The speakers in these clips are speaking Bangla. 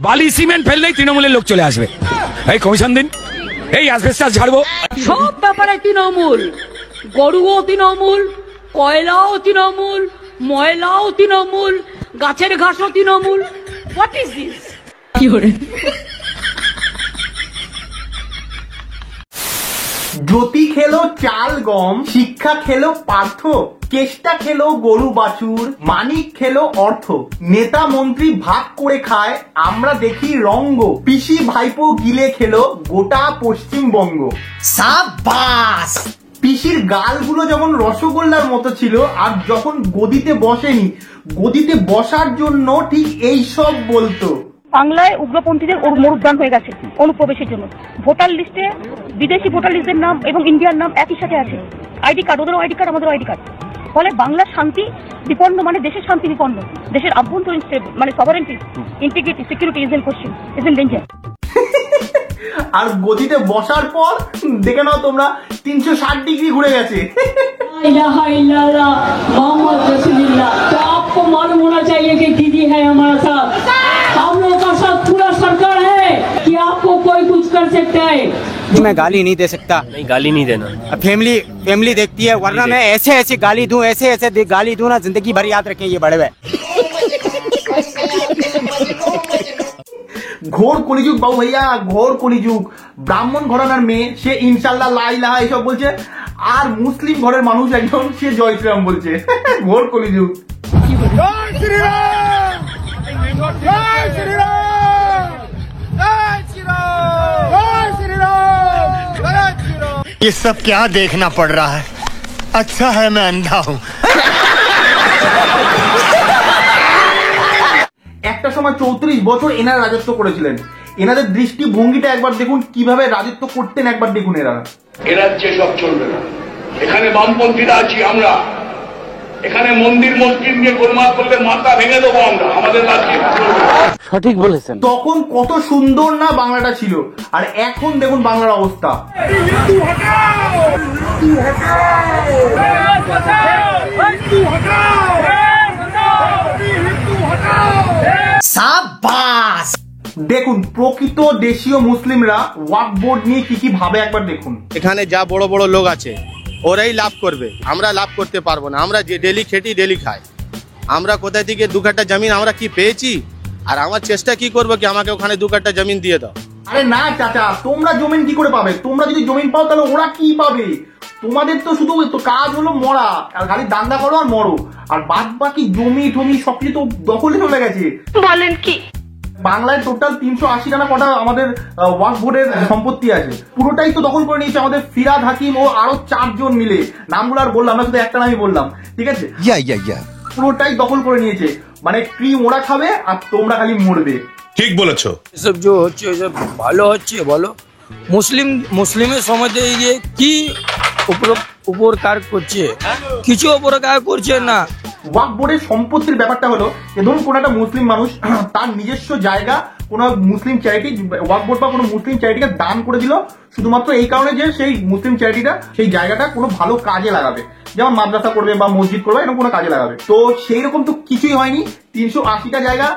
বালি সিমেন্ট ফেললেই তৃণমূলের লোক চলে আসবে। এই কমিশন দিন, এই অ্যাসবেস্টাস ঝাড়বো। সব ব্যাপারে তৃণমূল, গরুও তৃণমূল, কয়লাও তৃণমূল, ময়লাও তৃণমূল, গাছের ঘাসও তৃণমূল। What is this? কি করে জ্যোতি খেলো চাল গম, শিক্ষা খেলো পার্থ, কেষ্টা খেলো গরু বাছুর, মানিক খেলো অর্থ, নেতা মন্ত্রী ভাগ করে খায়, আমরা দেখি রঙ্গ, পিসি ভাইপো গিলে খেলো গোটা পশ্চিমবঙ্গ। সাবাস! পিসির গালগুলো যখন রসগোল্লার মতো ছিল, আর যখন গদিতে বসেনি, গদিতে বসার জন্য ঠিক এই সব বলতো। বাংলায় উগ্রপন্থীদের মরুদ্যান হয়ে গেছে অনুপ্রবেশের জন্য। ভোটার লিস্টে বিদেশি ভোটার লিস্টের নাম এবং ইন্ডিয়ার নাম একই সাথে আছে। আইডি কার্ড, ওদেরও আইডি কার্ড, আমাদেরও আইডি কার্ড। ফলে বাংলার শান্তি বিপন্ন, মানে দেশের শান্তি বিপন্ন, দেশের আভ্যন্তরীণ মানে sovereignty, integrity, security is in question, is in danger. আর গদিতে বসার পর দেখে নাও তোমরা 360 ডিগ্রি ঘুরে গেছে। मोहम्मद रसूलुल्लाह। तो आपको मालूम होना चाहिए कि दीदी है हमारा साथ, हम लोग का साथ पूरा सरकार है कि आपको कोई कुछ कर सकता है। मैं गाली नहीं दे सकता। नहीं, गाली नहीं देना। फैमिली देखती है, वरना मैं ऐसे गाली दूं, ऐसे गाली दूं ना, जिंदगी भर याद रखें ये बड़े हुए। ঘোর কলিযুগ বাবু ভাইয়া, ঘোর কলিযুগ। ব্রাহ্মণ ঘরানার মেয়ে সে ইনশাল্লাহ লা ইলাহা এসব বলছে, আর মুসলিম ঘরের মানুষ একজন সে জয় শ্রীরাম বলছে। ঘোর কলিযুগ। জয় শ্রীরাম, জয় শ্রীরাম, জয় শ্রীরাম, জয় শ্রীরাম, জয় শ্রীরাম। ये सब क्या देखना पड़ रहा है? अच्छा है मैं अंधा हूँ। একটা সময় 34 বছর এনারা রাজত্ব করেছিলেন। এনাদের দৃষ্টিভঙ্গিটা একবার দেখুন, কিভাবে রাজত্ব করতেন একবার দেখুন। এরাজ্যে সব চলবে না। এখানে বামপন্থীরা আছি আমরা, এখানে মন্দির মসজিদ নিয়ে গোলমাল করলে মাথা ভেঙে দেবো আমরা, আমাদের রাজ্যে। সঠিক বলেছেন। তখন কত সুন্দর না বাংলাটা ছিল, আর এখন দেখুন বাংলার অবস্থা। সাবাস! দেখুন প্রকৃত দেশীয় মুসলিমরা ওয়াকফ বোর্ড নিয়ে কি কি ভাবে একবার দেখুন। এখানে যা বড় বড় লোক আছে ওরাই লাভ করবে, আমরা লাভ করতে পারবো না। আমরা যে ডেলি খেটি ডেলি খাই, আমরা কোথা থেকে 2 কাঠা জমিন আমরা কি পেয়েছি? আর আমার চেষ্টা কি করবো কি আমাকে ওখানে 2 কাঠা জমিন দিয়ে দাও। আরে না চাচা, তোমরা জমিন কি করে পাবে? তোমরা যদি জমিন পাও তাহলে ওরা কি পাবে? তোমাদের তো শুধু কাজ হলো মরা, আর খালি দান্দা করো আর মরো, আর বাদ বাকি জমি টমি সবকিছু তো দখলে চলে গেছে। বলেন কি? বাংলায় টোটাল 380 টানা কটা আমাদের ওয়াকফ বোর্ডের সম্পত্তি আছে, পুরোটাই তো দখল করে নিয়েছে আমাদের ফিরাদ হাকিম ও আরো 4 জন মিলে। নামগুলো আর বললাম না, শুধু একটা নামই বললাম, ঠিক আছে? পুরোটাই দখল করে নিয়েছে, মানে ক্রিম ওরা খাবে আর তোমরা খালি মরবে। ঠিক বলেছো। এসব যে হচ্ছে এসব ভালো হচ্ছে বলো? মুসলিমের সমাজে গিয়ে কি উপকার করছে? কিছু উপকার করছে না। ওয়াকফ বোর্ডের সম্পত্তির ব্যাপারটা হলো যে ধরুন কোন একটা মুসলিম মানুষ তার নিজস্ব জায়গা কোন মুসলিম চ্যারিটি, ওয়াকফ বোর্ড বা কোনো মুসলিম চ্যারিটিকে দান করে দিল, শুধুমাত্র এই কারণে যে সেই মুসলিম চ্যারিটিটা সেই জায়গাটা কোনো ভালো কাজে লাগাবে, যেমন মাদ্রাসা করবে বা মসজিদ করবে, এরকম কোনো কাজে লাগাবে। তো সেই রকম তো কিছুই হয়নি। 380টা জায়গা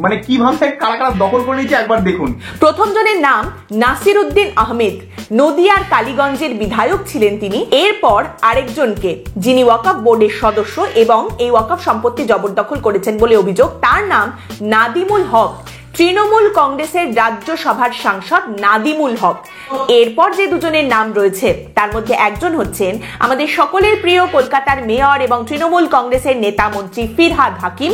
মানে কিভাবে কারা কারা দখল করে নিয়েছে একবার দেখুন। প্রথম জনের নাম নাসির উদ্দিন আহমেদ, নদিয়ার কালীগঞ্জের বিধায়ক ছিলেন তিনি। এরপর আরেকজনকে, যিনি ওয়াকফ বোর্ডের সদস্য এবং এই ওয়াকফ সম্পত্তি জবরদখল করেছেন বলে অভিযোগ, তার নাম নাদিমুল হক, তৃণমূল কংগ্রেসের রাজ্যসভার সাংসদ নাদিমুল হক। এরপর যে দুজনের নাম রয়েছে তার মধ্যে একজন হচ্ছেন আমাদের সকলের প্রিয় কলকাতার মেয়র এবং তৃণমূল কংগ্রেসের নেতা মন্ত্রী ফিরহাদ হাকিম,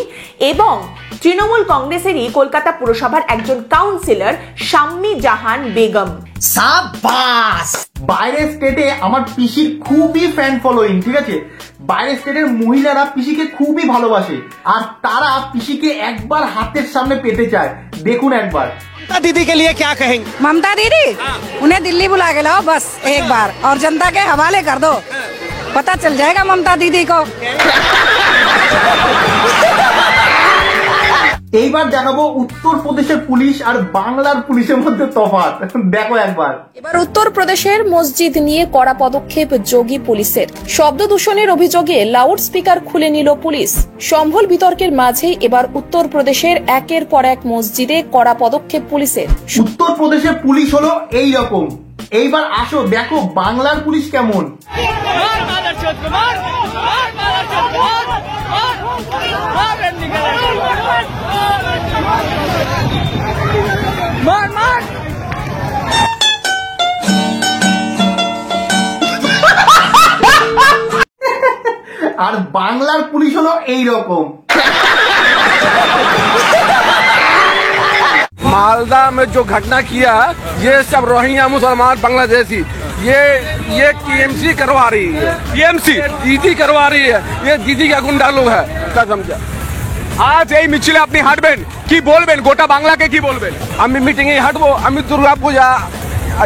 এবং তৃণমূল কংগ্রেসেরই কলকাতা পুরসভার একজন কাউন্সিলর শাম্মী জাহান বেগম। সাবাস! বাইরের স্টেটে আমার পিসির খুবই ফ্যান ফলোইং, ঠিক আছে? বাইরের স্টেটের মহিলারা পিসিকে খুবই ভালোবাসে, আর তারা পিসিকে একবার হাতের সামনে পেতে চায়। দেখুন একবার। दीदी के लिए क्या कहेंगे? ममता दीदी, उन्हें दिल्ली बुला के लाओ बस एक बार, और जनता के हवाले कर दो, पता चल जाएगा ममता दीदी को। এইবার দেখাবো উত্তরপ্রদেশের পুলিশ আর বাংলার পুলিশের মধ্যে তফাৎ। দেখো একবার। এবার উত্তরপ্রদেশের মসজিদ নিয়ে কড়া পদক্ষেপ যোগী পুলিশের। শব্দ দূষণের অভিযোগে লাউড স্পিকার খুলে নিল পুলিশ। সম্ভল বিতর্কের মাঝে এবার উত্তরপ্রদেশের একের পর এক মসজিদে কড়া পদক্ষেপ পুলিশের। উত্তরপ্রদেশের পুলিশ হলো এই রকম। এইবার আসো দেখো বাংলার পুলিশ কেমন। আর বাংলার পুলিশ হলো এই রকম। मालदा में जो घटना किया ये सब रोहिंग्या मुसलमान बांग्लादेशी ये टीएमसी करवा रही है। टीएमसी दीदी करवा रही है। ये दीदी का गुंडा लोग है। क्या समझा? আজ এই মিছিলে আপনি হাঁটবেন, কি বলবেন গোটা বাংলাকে কি বলবেন? আমি मीटिंग ही हटबो, আমি दुर्गा पूजा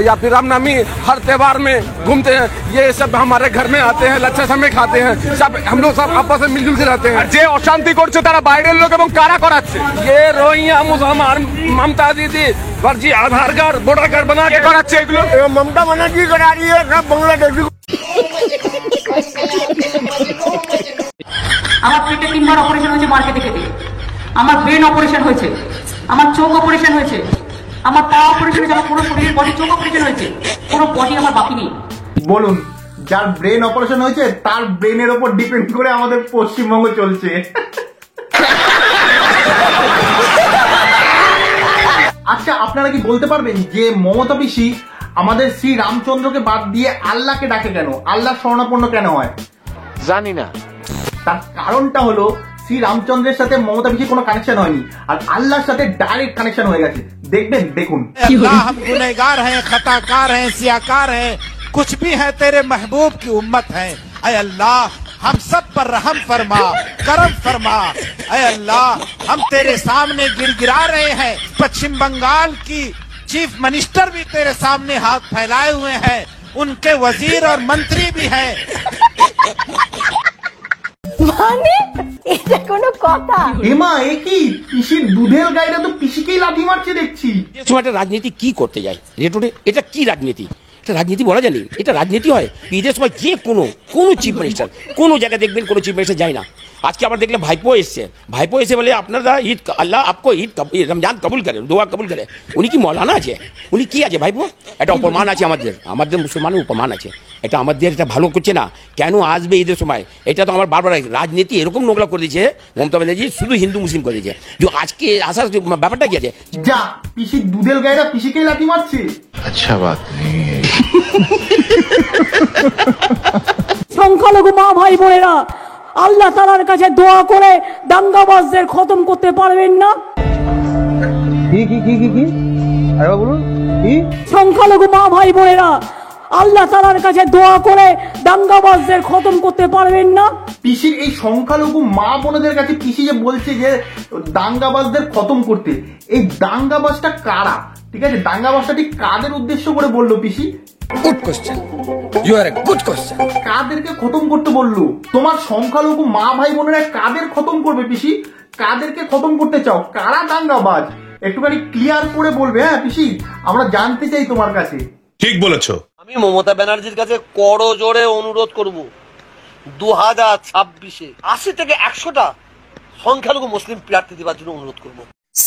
या फिर रामनवमी हर त्योहार में घूमते हैं। ये सब हमारे घर में आते हैं, लच्छा समय खाते हैं, सब हम लोग सब आपस में मिलजुल के रहते हैं। আর যে অশান্তি করছে তারা বাইরের লোক এবং কারা করাচ্ছে? ये रोहिंग्या मुसलमान ममता दीदी फर्जी आधार कार्ड वोटर कार्ड बना के করাচ্ছে এগুলো? ममता बनर्जी करा रही है सब बांग्लादेशी। আমার পেটে 3 বার অপারেশন হয়েছে মার্কেটে খেতে, আমার ব্রেন অপারেশন হয়েছে, আমার চোখ অপারেশন হয়েছে, আমার পা অপারেশন হয়েছে, আমার পুরো শরীরের বডি চোখ অপারেশন হয়েছে, পুরো বডি আমার বাকি নেই। বলুন, যার ব্রেন অপারেশন হয়েছে তার ব্রেনের উপর ডিপেন্ড করে আমাদের পশ্চিমবঙ্গ চলছে। আচ্ছা, আপনারা কি বলতে পারবেন যে মমতা পিসি আমাদের শ্রী রামচন্দ্রকে বাদ দিয়ে আল্লাহকে ডাকে কেন? আল্লাহ শরণাপন্ন কেন হয়? জানি না। তার কারণটা হলো শ্রী রামচন্দ্রের সাথে মমতা পিসির কোনো কানেকশন হয়নি, আর আল্লাহর সাথে ডাইরেক্ট কানেকশন হয়ে গেছে। দেখবেন, দেখুন। हम गुनहगार हैं, खताकार हैं, सियाकार हैं, कुछ भी है तेरे महबूब की उम्मत है। ऐ अल्लाह हम सब पर रहम फरमा, करम फरमा। ऐ अल्लाह हम तेरे सामने गिड़गिड़ा रहे हैं। पश्चिम बंगाल की चीफ मिनिस्टर भी तेरे सामने हाथ फैलाए हुए हैं, उनके वजीर और मंत्री भी हैं। মানে এটা কোনো কথা? এমা, এ কি পিসির দুধের গাইরা তো পিসিকেই লাথি মারছে দেখছি। একটা রাজনীতি কি করতে যায় রেটোরে? এটা কি রাজনীতি? এটা রাজনীতি বলা জানি? এটা রাজনীতি হয়? ঈদের সময় যে কোনো চিফ মিনিস্টার কোনো জায়গায় দেখবেন কোনো চিফ মিনিস্টার যায় না। আজকে আবার দেখলে ভাইপো এসে বলে আপনারা ঈদ আল্লাহ আপকো ঈদ রমজান কবুল করে, দোয়া কবুল করে। উনি কি মৌলানা আছে? উনি কি আছে ভাইপো? একটা অপমান আছে আমাদের মুসলমানের অপমান আছে। এটা আমাদের এটা ভালো করছে না। কেন আসবে ঈদের সময়? এটা তো আমার বারবার রাজনীতি এরকম নোংরা করে দিয়েছে মমতা ব্যানার্জি, শুধু হিন্দু মুসলিম করে দিয়েছে। যে আজকে আসার ব্যাপারটা কি আছে? যা পিসির দুধের গাইরা পিসিকেই লাথি মারছে। अच्छा बात नहीं है। সংখ্যালঘু মা ভাই বোনেরা, আল্লাহ তাআলার কাছে দোয়া করে দাঙ্গাবাজদের খতম করতে পারবেন না? কি আরে বলুন, কি? সংখ্যালঘু মা ভাই বোনেরা, আল্লাহ তাআলার কাছে দোয়া করে দাঙ্গাবাজদের খতম করতে পারবেন না? পিসির এই সংখ্যালঘু মা বোনদের কাছে পিসি যে বলছে যে দাঙ্গাবাজদের খতম করতে, এই দাঙ্গাবাজটা কারা? ঠিক আছে, দাঙ্গাবাজটা ঠিক কাদের উদ্দেশ্য করে বললো পিসি? Good question, you are a good question. কাদেরকে খতম করতে বললো? তোমার সংখ্যালঘু মা ভাই বোনেরা কাদের খতম করবে পিসি? কাদেরকে খতম করতে চাও? কারা দাঙ্গাবাজ? একটুখানি ক্লিয়ার করে বলবে। হ্যাঁ পিসি, আমরা জানতে চাই তোমার কাছে। ঠিক বলেছো। আমি মমতা ব্যানার্জির কাছে করজোড়ে অনুরোধ করব, 2026-এ 80 থেকে 100টা সংখ্যালঘু মুসলিম প্রার্থী দেওয়ার জন্য অনুরোধ করব।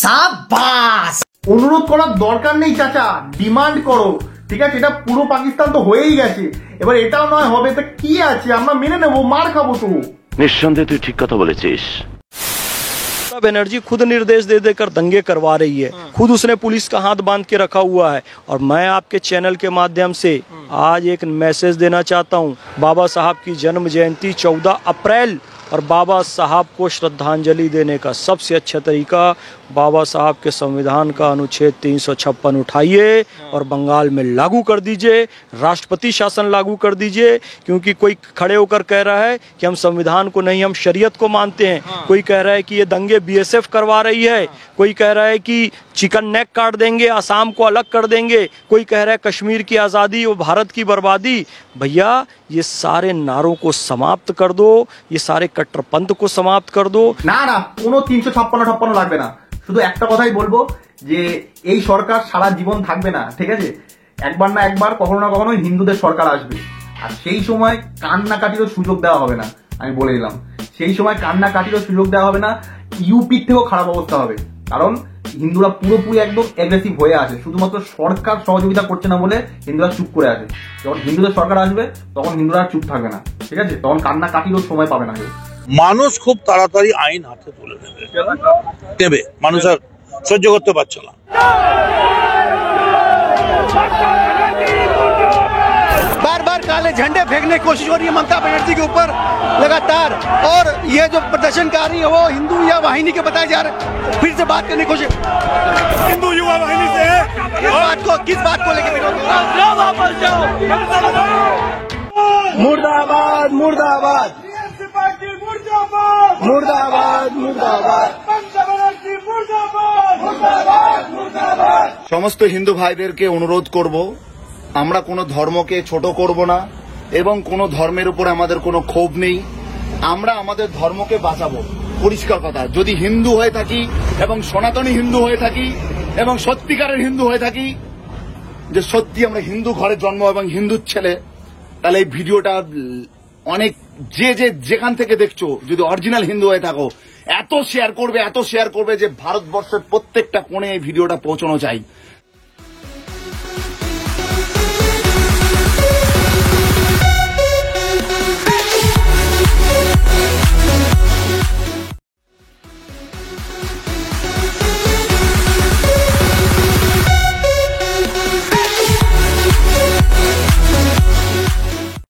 সাবাস! অনুরোধ করার দরকার নেই চাচা, ডিমান্ড করো। ঠিক আছে, এটা পুরো পাকিস্তান তো হয়েই গেছে, এবার এটাও নয় হবে, তা কি আছে, আমরা মেনে নেবো, মার খাবো তো। নিঃসন্দেহে তুই ঠিক কথা বলেছিস। बनर्जी खुद निर्देश दे देकर दंगे करवा रही है, खुद उसने पुलिस का हाथ बांध के रखा हुआ है। और मैं आपके चैनल के माध्यम से आज एक मैसेज देना चाहता हूं, बाबा साहब की जन्म जयंती 14 अप्रैल, और बाबा साहब को श्रद्धांजलि देने का सबसे अच्छा तरीका बाबा साहब के संविधान का अनुच्छेद 356 उठाइए और बंगाल में लागू कर दीजिए, राष्ट्रपति शासन लागू कर दीजिए। क्योंकि कोई खड़े होकर कह रहा है कि हम संविधान को नहीं, हम शरीयत को मानते हैं। कोई कह रहा है कि ये दंगे बीएसएफ करवा रही है, कोई कह रहा है कि चिकन नेक काट देंगे, असम को अलग कर देंगे, कोई कह रहा है कश्मीर की आज़ादी और भारत की बर्बादी। भैया, ये सारे नारों को समाप्त कर दो, ये सारे कट्टरपंथ को समाप्त कर दो। ना ना, कोनो 356 লাগবে না। শুধু একটা কথাই বলবো যে এই সরকার সারা জীবন থাকবে না, ঠিক আছে? একবার না একবার কখনো না কখনো হিন্দুদের সরকার আসবে, আর সেই সময় কান্নাকাটিরও সুযোগ দেওয়া হবে না। আমি বলে দিলাম, সেই সময় কান্নাকাটিরও সুযোগ দেওয়া হবে না। ইউপির থেকেও খারাপ অবস্থা হবে, কারণ হিন্দুরা পুরোপুরি একদম অ্যাগ্রেসিভ হয়ে আছে, শুধুমাত্র সরকার সহযোগিতা করছে না বলে হিন্দুরা চুপ করে আছে। যখন হিন্দুদের সরকার আসবে তখন হিন্দুরা চুপ থাকবে না, ঠিক আছে? তখন কান্নাকাটিরও সময় পাবে না। মানুষ খুব তাড়াতাড়ি আইন হাতে তুলে দেবে, মানুষ আর সহ্য করতে পারছে না। बार बार काले झंडे फेंकने की कोशिश हो रही है ममता बनर्जी के ऊपर लगातार, और ये जो प्रदर्शनकारी है वो हिंदू युवा वाहिनी के बताए जा रहे हैं। फिर से बात करने की कोशिश हिंदू युवा वाहिनी से है, किस बात को लेकर विरोध? मुर्दाबाद मुर्दाबाद मुर्दाबाद मुर्दाबाद সমস্ত হিন্দু ভাইদেরকে অনুরোধ করব, আমরা কোনো ধর্মকে ছোট করব না এবং কোনো ধর্মের উপর আমাদের কোনো ক্ষোভ নেই। আমরা আমাদের ধর্মকে বাঁচাবো, পরিষ্কার কথা। যদি হিন্দু হয়ে থাকি এবং সনাতনী হিন্দু হয়ে থাকি এবং সত্যিকারের হিন্দু হয়ে থাকি, যে সত্যি আমরা হিন্দু ঘরে জন্ম এবং হিন্দুর ছেলে, তাহলে এই ভিডিওটা অনেক যেখান থেকে দেখছো, যদি অরিজিনাল হিন্দু হয়ে থাকো, এত শেয়ার করবে যে ভারতবর্ষের প্রত্যেকটা কোণে এই ভিডিওটা পৌঁছানো চাই।